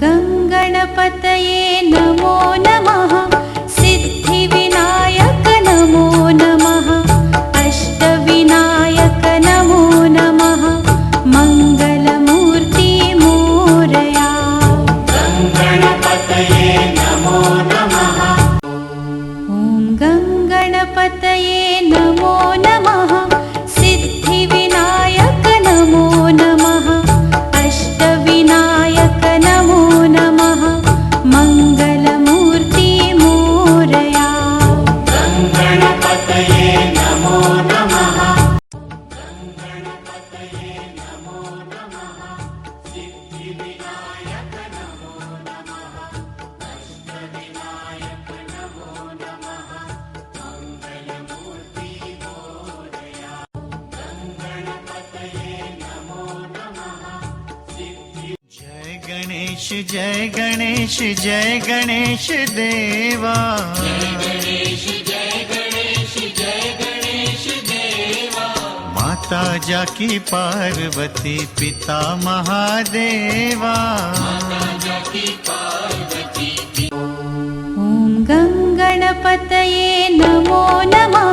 गं गणपतये नमो नमः। सिद्धिविनायक नमो नमः। अष्टविनायक नमो नमः। मङ्गलमूर्ति मोरया। गं गणपतये नमो नमः। ॐ गं गणपतये नमो नमः। सिद्धिविनायक नमो नमः। अष्टविनायक नमो नमः। मङ्गलमूर्ति मोरया। गं गणपतये नमो नमः। सिद्धिविनायक नमो नमः। अष्टविनायक नमो नमः। मङ्गलमूर्ति मोरया। गं गणपतये नमो नमः। जय गणेश जय गणेश जय गणेश देवा। जय गणेश जय गणेश जय गणेश देवा। माता जाकी पार्वती पिता महादेवा। माता जाकी पार्वती। ॐ गं गणपतये नमो नमः।